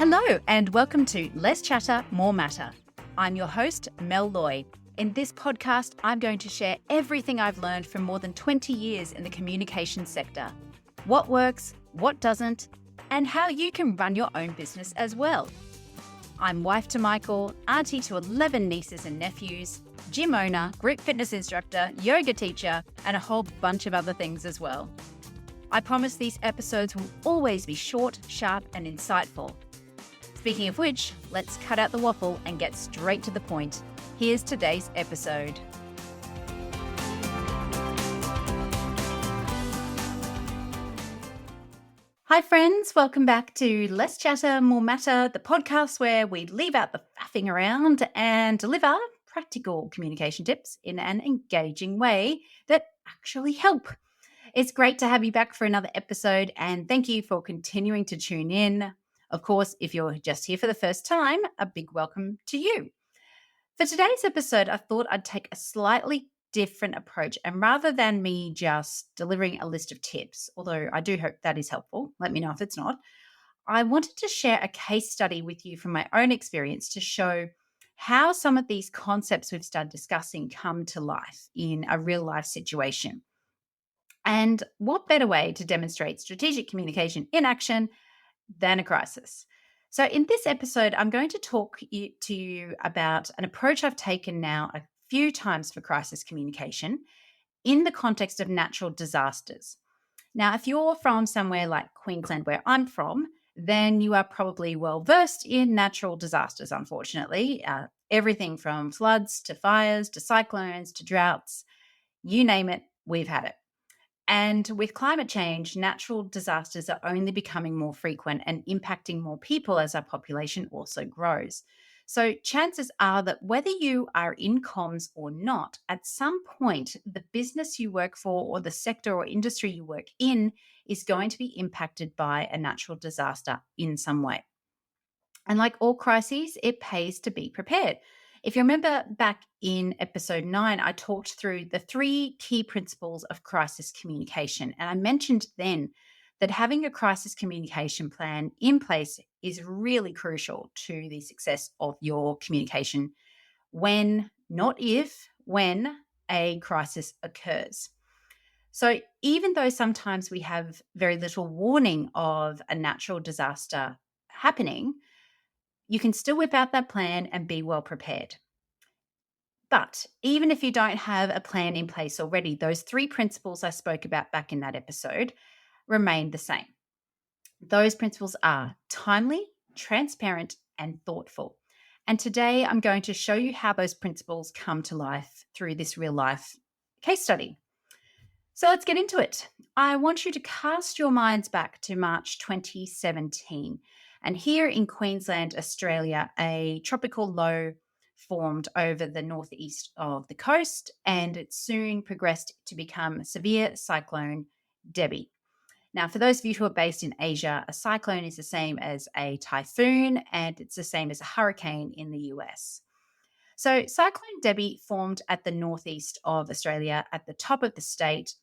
Hello and welcome to Less Chatter, More Matter. I'm your host, Mel Loy. In this podcast, I'm going to share everything I've learned from more than 20 years in the communications sector. What works, what doesn't, and how you can run your own business as well. I'm wife to Michael, auntie to 11 nieces and nephews, gym owner, group fitness instructor, yoga teacher, and a whole bunch of other things as well. I promise these episodes will always be short, sharp, and insightful. Speaking of which, let's cut out the waffle and get straight to the point. Here's today's episode. Hi friends, welcome back to Less Chatter, More Matter, the podcast where we leave out the faffing around and deliver practical communication tips in an engaging way that actually help. It's great to have you back for another episode, and thank you for continuing to tune in. Of course, if you're just here for the first time, a big welcome to you. For today's episode, I thought I'd take a slightly different approach, and rather than me just delivering a list of tips, although I do hope that is helpful, let me know if it's not, I wanted to share a case study with you from my own experience to show how some of these concepts we've started discussing come to life in a real life situation. And what better way to demonstrate strategic communication in action than a crisis? So in this episode, I'm going to talk to you about an approach I've taken now a few times for crisis communication in the context of natural disasters. Now, if you're from somewhere like Queensland, where I'm from, then you are probably well versed in natural disasters, unfortunately. Everything from floods to fires to cyclones to droughts, you name it, we've had it. And with climate change, natural disasters are only becoming more frequent and impacting more people as our population also grows. So chances are that whether you are in comms or not, at some point, the business you work for or the sector or industry you work in is going to be impacted by a natural disaster in some way. And like all crises, it pays to be prepared. If you remember back in episode 9, I talked through the 3 key principles of crisis communication. And I mentioned then that having a crisis communication plan in place is really crucial to the success of your communication when, not if, when a crisis occurs. So even though sometimes we have very little warning of a natural disaster happening, you can still whip out that plan and be well prepared. But even if you don't have a plan in place already, those 3 principles I spoke about back in that episode remain the same. Those principles are timely, transparent, and thoughtful. And today I'm going to show you how those principles come to life through this real life case study. So let's get into it. I want you to cast your minds back to March 2017. And here in Queensland, Australia, a tropical low formed over the northeast of the coast, and it soon progressed to become severe Cyclone Debbie. Now, for those of you who are based in Asia, a cyclone is the same as a typhoon, and it's the same as a hurricane in the US. So Cyclone Debbie formed at the northeast of Australia at the top of the state.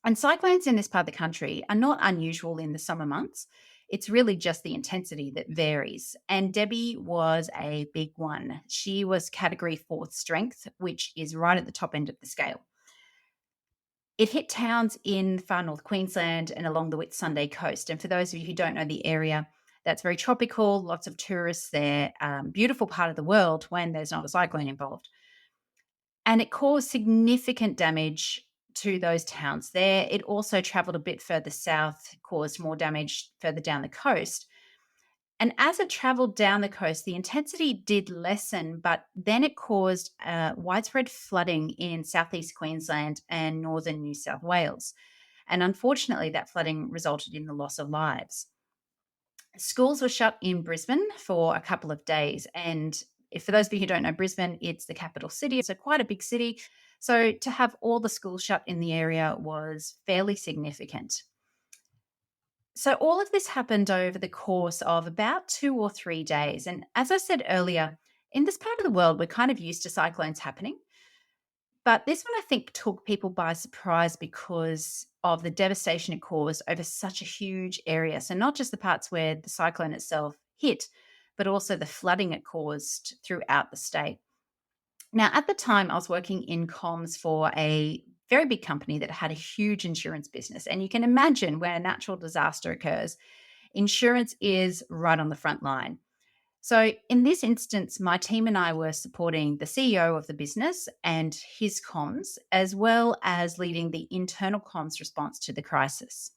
And cyclones in this part of the country are not unusual in the summer months. It's really just the intensity that varies. And Debbie was a big one. She was category 4 strength, which is right at the top end of the scale. It hit towns in far north Queensland and along the Whitsunday coast. And for those of you who don't know the area, that's very tropical, lots of tourists there, beautiful part of the world when there's not a cyclone involved. And it caused significant damage to those towns there. It also traveled a bit further south, caused more damage further down the coast. And as it traveled down the coast, the intensity did lessen, but then it caused widespread flooding in southeast Queensland and northern New South Wales. And unfortunately, that flooding resulted in the loss of lives. Schools were shut in Brisbane for a couple of days. And for those of you who don't know Brisbane, it's the capital city. It's quite a big city. So to have all the schools shut in the area was fairly significant. So all of this happened over the course of about 2 or 3 days. And as I said earlier, in this part of the world, we're kind of used to cyclones happening. But this one, I think, took people by surprise because of the devastation it caused over such a huge area. So not just the parts where the cyclone itself hit, but also the flooding it caused throughout the state. Now, at the time, I was working in comms for a very big company that had a huge insurance business. And you can imagine when a natural disaster occurs, insurance is right on the front line. So, in this instance, my team and I were supporting the CEO of the business and his comms, as well as leading the internal comms response to the crisis.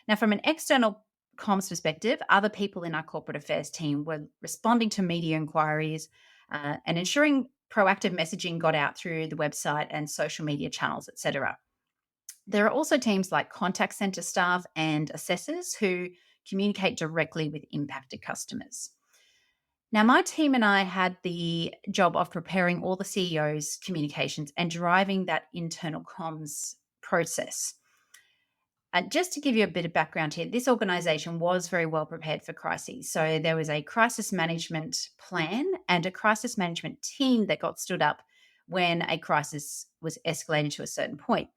Now, from an external comms perspective, other people in our corporate affairs team were responding to media inquiries and ensuring proactive messaging got out through the website and social media channels, etc. There are also teams like contact center staff and assessors who communicate directly with impacted customers. Now, my team and I had the job of preparing all the CEO's communications and driving that internal comms process. Just to give you a bit of background here, this organization was very well prepared for crises. So there was a crisis management plan and a crisis management team that got stood up when a crisis was escalated to a certain point.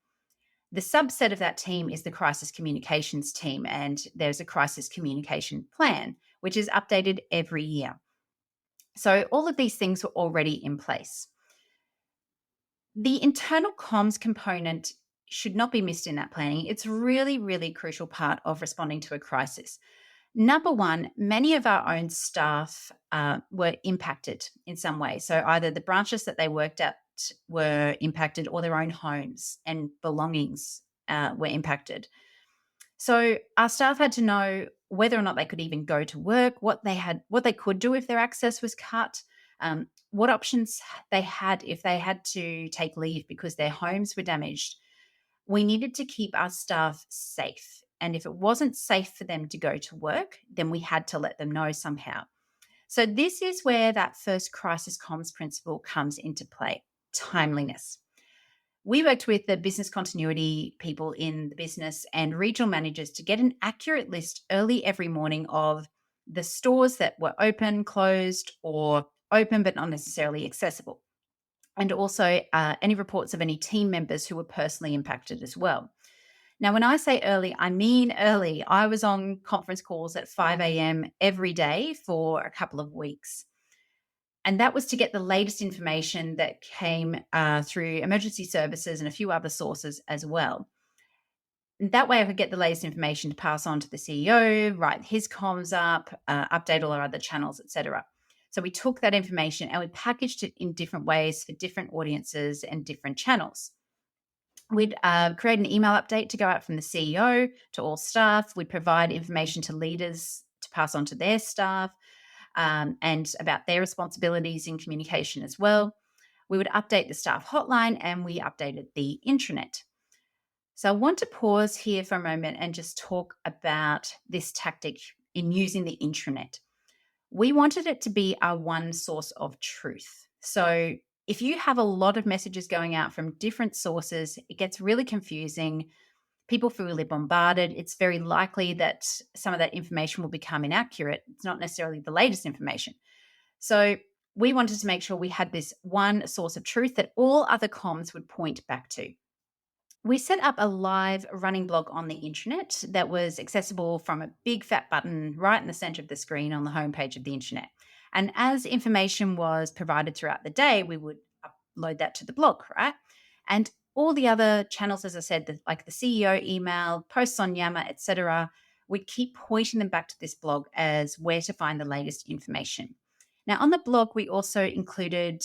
The subset of that team is the crisis communications team, and there's a crisis communication plan, which is updated every year. So all of these things were already in place. The internal comms component should not be missed in that planning. It's really, really crucial part of responding to a crisis. Number one, many of our own staff were impacted in some way. So either the branches that they worked at were impacted or their own homes and belongings were impacted. So our staff had to know whether or not they could even go to work, what they could do if their access was cut, what options they had if they had to take leave because their homes were damaged. We needed to keep our staff safe. And if it wasn't safe for them to go to work, then we had to let them know somehow. So this is where that first crisis comms principle comes into play, timeliness. We worked with the business continuity people in the business and regional managers to get an accurate list early every morning of the stores that were open, closed, or open but not necessarily accessible. And also any reports of any team members who were personally impacted as well. Now, when I say early, I mean early. I was on conference calls at 5 a.m. every day for a couple of weeks. And that was to get the latest information that came through emergency services and a few other sources as well. And that way I could get the latest information to pass on to the CEO, write his comms up, update all our other channels, etc. So we took that information and we packaged it in different ways for different audiences and different channels. We'd create an email update to go out from the CEO to all staff. We'd provide information to leaders to pass on to their staff and about their responsibilities in communication as well. We would update the staff hotline and we updated the intranet. So I want to pause here for a moment and just talk about this tactic in using the intranet. We wanted it to be our one source of truth. So if you have a lot of messages going out from different sources, it gets really confusing. People feel really bombarded. It's very likely that some of that information will become inaccurate. It's not necessarily the latest information. So we wanted to make sure we had this one source of truth that all other comms would point back to. We set up a live running blog on the intranet that was accessible from a big fat button right in the center of the screen on the homepage of the intranet. And as information was provided throughout the day, we would upload that to the blog, right? And all the other channels, as I said, like the CEO email, posts on Yammer, etc., we'd keep pointing them back to this blog as where to find the latest information. Now, on the blog, we also included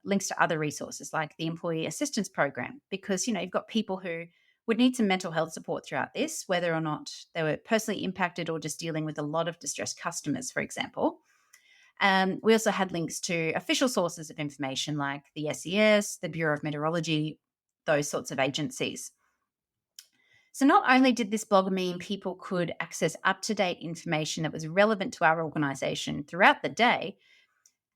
links to other resources like the Employee Assistance Program, because, you've got people who would need some mental health support throughout this, whether or not they were personally impacted or just dealing with a lot of distressed customers, for example. We also had links to official sources of information like the SES, the Bureau of Meteorology, those sorts of agencies. So not only did this blog mean people could access up-to-date information that was relevant to our organisation throughout the day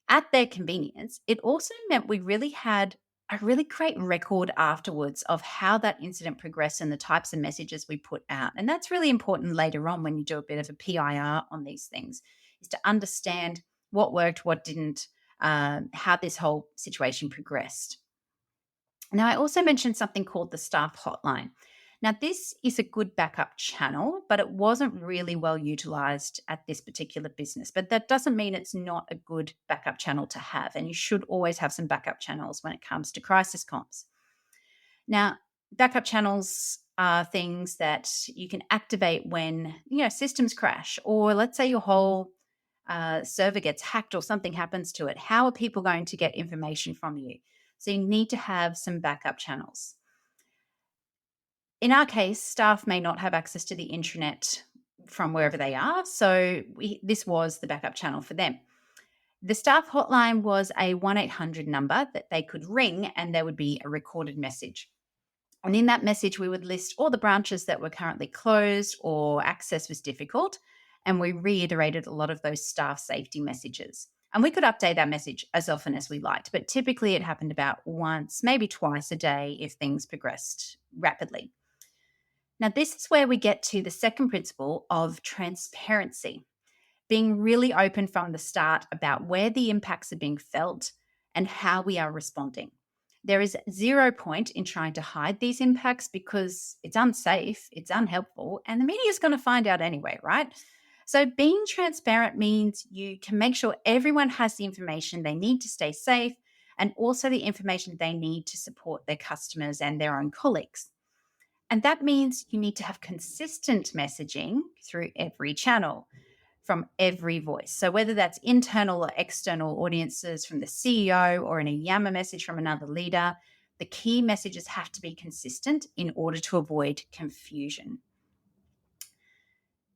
at their convenience, it also meant we really had a really great record afterwards of how that incident progressed and the types of messages we put out. And that's really important later on when you do a bit of a PIR on these things, is to understand what worked, what didn't, how this whole situation progressed. Now, I also mentioned something called the staff hotline. Now, this is a good backup channel, but it wasn't really well utilized at this particular business. But that doesn't mean it's not a good backup channel to have. And you should always have some backup channels when it comes to crisis comms. Now, backup channels are things that you can activate when, systems crash, or let's say your whole server gets hacked or something happens to it. How are people going to get information from you? So you need to have some backup channels. In our case, staff may not have access to the internet from wherever they are, so this was the backup channel for them. The staff hotline was a 1-800 number that they could ring, and there would be a recorded message. And in that message, we would list all the branches that were currently closed or access was difficult, and we reiterated a lot of those staff safety messages. And we could update that message as often as we liked, but typically it happened about once, maybe twice a day if things progressed rapidly. Now, this is where we get to the second principle of transparency, being really open from the start about where the impacts are being felt and how we are responding. There is 0 point in trying to hide these impacts because it's unsafe, it's unhelpful, and the media is going to find out anyway, right? So being transparent means you can make sure everyone has the information they need to stay safe and also the information they need to support their customers and their own colleagues. And that means you need to have consistent messaging through every channel from every voice. So whether that's internal or external audiences from the CEO or in a Yammer message from another leader, the key messages have to be consistent in order to avoid confusion.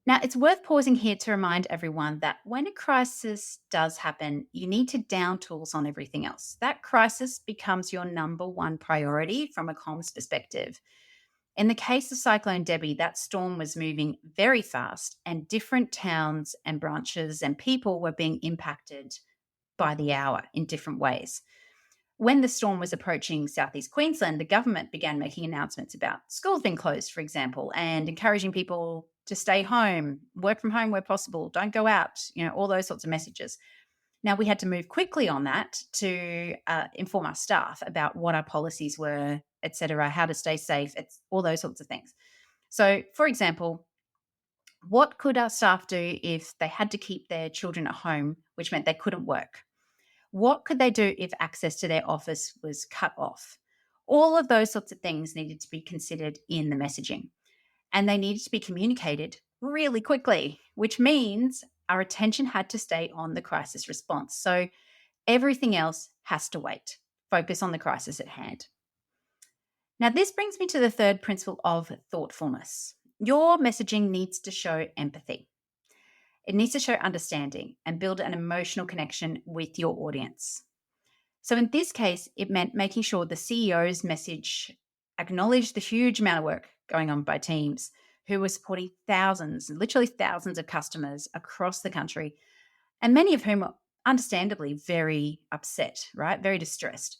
Now, it's worth pausing here to remind everyone that when a crisis does happen, you need to down tools on everything else. That crisis becomes your number one priority from a comms perspective. In the case of Cyclone Debbie, that storm was moving very fast, and different towns and branches and people were being impacted by the hour in different ways. When the storm was approaching southeast Queensland, the government began making announcements about schools being closed, for example, and encouraging people to stay home, work from home where possible, don't go out, all those sorts of messages. Now, we had to move quickly on that to inform our staff about what our policies were, et cetera, how to stay safe, all those sorts of things. So, for example, what could our staff do if they had to keep their children at home, which meant they couldn't work? What could they do if access to their office was cut off? All of those sorts of things needed to be considered in the messaging, and they needed to be communicated really quickly, which means our attention had to stay on the crisis response. So everything else has to wait. Focus on the crisis at hand. Now, this brings me to the third principle of thoughtfulness. Your messaging needs to show empathy. It needs to show understanding and build an emotional connection with your audience. So in this case, it meant making sure the CEO's message acknowledged the huge amount of work going on by teams who were supporting literally thousands of customers across the country, and many of whom are understandably very upset, right? Very distressed.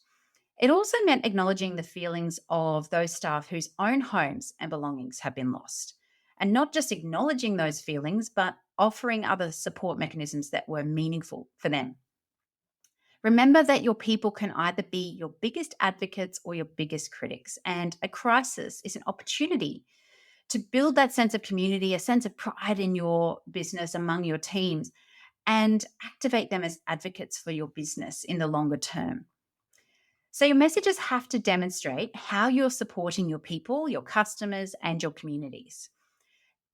It also meant acknowledging the feelings of those staff whose own homes and belongings have been lost. And not just acknowledging those feelings, but offering other support mechanisms that were meaningful for them. Remember that your people can either be your biggest advocates or your biggest critics, and a crisis is an opportunity to build that sense of community, a sense of pride in your business among your teams, and activate them as advocates for your business in the longer term. So your messages have to demonstrate how you're supporting your people, your customers, and your communities.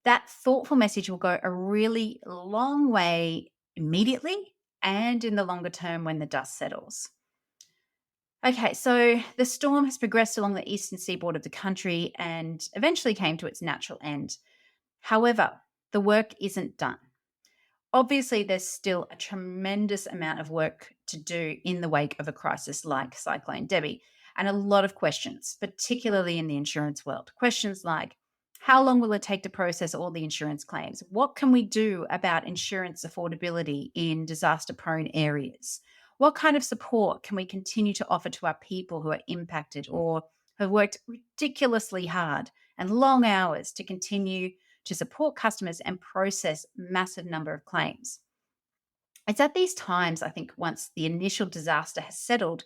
That thoughtful message will go a really long way immediately and in the longer term when the dust settles. Okay, so the storm has progressed along the eastern seaboard of the country and eventually came to its natural end. However, the work isn't done. Obviously, there's still a tremendous amount of work to do in the wake of a crisis like Cyclone Debbie, and a lot of questions, particularly in the insurance world. Questions like, how long will it take to process all the insurance claims? What can we do about insurance affordability in disaster-prone areas? What kind of support can we continue to offer to our people who are impacted or have worked ridiculously hard and long hours to continue to support customers and process massive number of claims? It's at these times, I think, once the initial disaster has settled,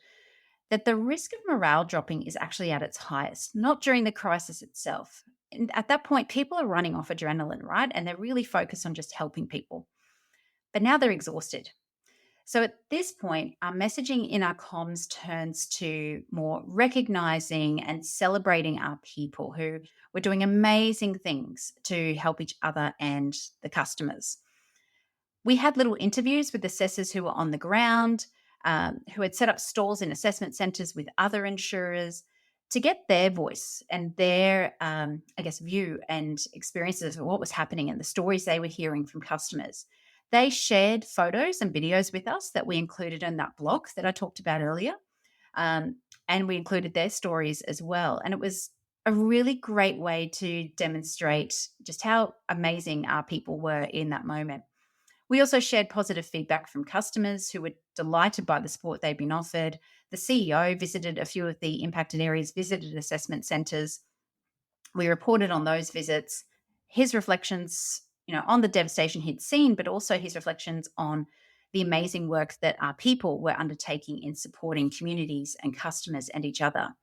that the risk of morale dropping is actually at its highest, not during the crisis itself, And at that point, people are running off adrenaline, right? And they're really focused on just helping people. But now they're exhausted. So at this point, our messaging in our comms turns to more recognizing and celebrating our people who were doing amazing things to help each other and the customers. We had little interviews with assessors who were on the ground, who had set up stalls in assessment centres with other insurers to get their voice and their, view and experiences of what was happening and the stories they were hearing from customers. They shared photos and videos with us that we included in that blog that I talked about earlier. And we included their stories as well. And it was a really great way to demonstrate just how amazing our people were in that moment. We also shared positive feedback from customers who were delighted by the support they'd been offered. The CEO visited a few of the impacted areas, visited assessment centres. We reported on those visits, his reflections, on the devastation he'd seen, but also his reflections on the amazing work that our people were undertaking in supporting communities and customers and each other.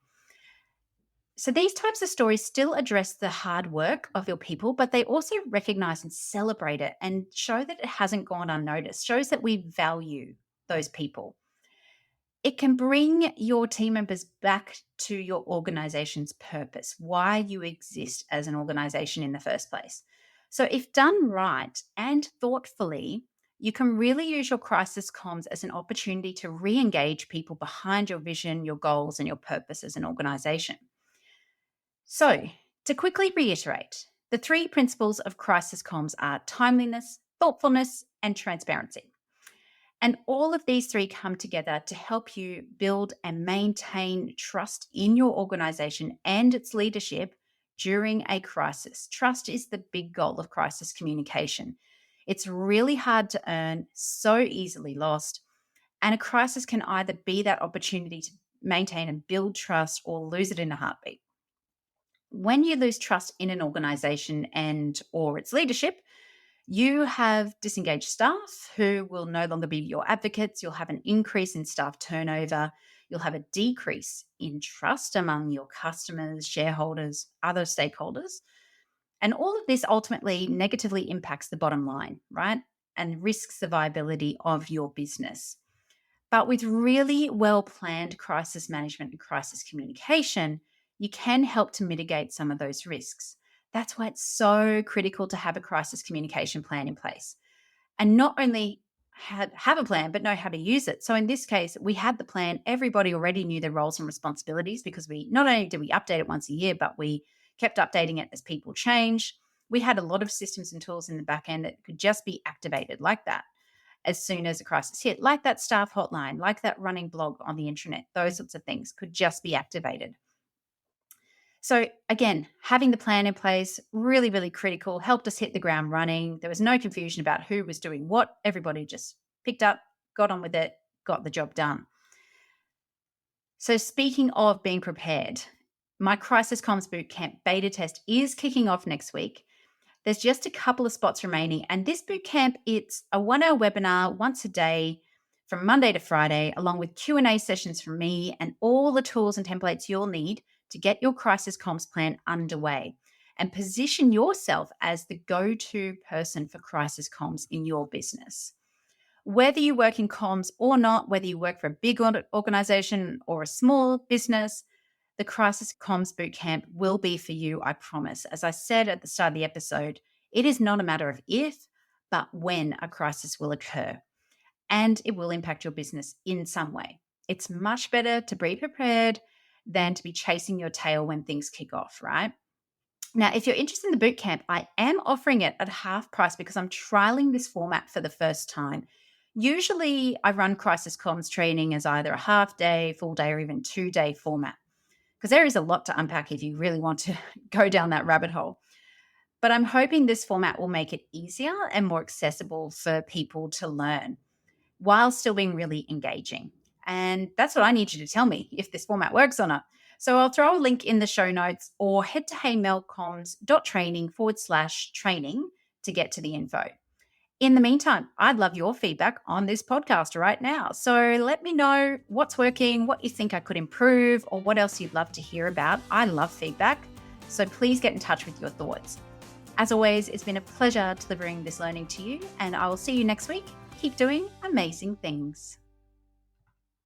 So these types of stories still address the hard work of your people, but they also recognize and celebrate it and show that it hasn't gone unnoticed, shows that we value those people. It can bring your team members back to your organization's purpose, why you exist as an organization in the first place. So if done right and thoughtfully, you can really use your crisis comms as an opportunity to re-engage people behind your vision, your goals, and your purpose as an organization. So, to quickly reiterate, the 3 principles of crisis comms are timeliness, thoughtfulness, and transparency. And all of these 3 come together to help you build and maintain trust in your organization and its leadership during a crisis. Trust is the big goal of crisis communication. It's really hard to earn, so easily lost, and a crisis can either be that opportunity to maintain and build trust or lose it in a heartbeat. When you lose trust in an organization and or its leadership, you have disengaged staff who will no longer be your advocates. You'll have an increase in staff turnover. You'll have a decrease in trust among your customers, shareholders, other stakeholders. And all of this ultimately negatively impacts the bottom line, right? And risks the viability of your business. But with really well-planned crisis management and crisis communication, you can help to mitigate some of those risks. That's why it's so critical to have a crisis communication plan in place. And not only have a plan, but know how to use it. So in this case, we had the plan. Everybody already knew their roles and responsibilities because we not only did we update it once a year, but we kept updating it as people change. We had a lot of systems and tools in the back end that could just be activated like that as soon as a crisis hit, like that staff hotline, like that running blog on the intranet. Those sorts of things could just be activated. So again, having the plan in place, really, really critical, helped us hit the ground running. There was no confusion about who was doing what. Everybody just picked up, got on with it, got the job done. So speaking of being prepared, my Crisis Comms Bootcamp beta test is kicking off next week. There's just a couple of spots remaining. And this bootcamp, it's a 1-hour webinar once a day from Monday to Friday, along with Q&A sessions from me and all the tools and templates you'll need to get your crisis comms plan underway and position yourself as the go-to person for crisis comms in your business. Whether you work in comms or not, whether you work for a big organization or a small business, the Crisis Comms Bootcamp will be for you, I promise. As I said at the start of the episode, it is not a matter of if, but when a crisis will occur. And it will impact your business in some way. It's much better to be prepared than to be chasing your tail when things kick off, right? Now, if you're interested in the bootcamp, I am offering it at half price because I'm trialing this format for the first time. Usually I run crisis comms training as either a half day, full day, or even 2-day format because there is a lot to unpack if you really want to go down that rabbit hole. But I'm hoping this format will make it easier and more accessible for people to learn while still being really engaging. And that's what I need you to tell me if this format works or not. So I'll throw a link in the show notes or head to heymelcomms.training/training to get to the info. In the meantime, I'd love your feedback on this podcast right now. So let me know what's working, what you think I could improve, or what else you'd love to hear about. I love feedback. So please get in touch with your thoughts. As always, it's been a pleasure delivering this learning to you, and I will see you next week. Keep doing amazing things.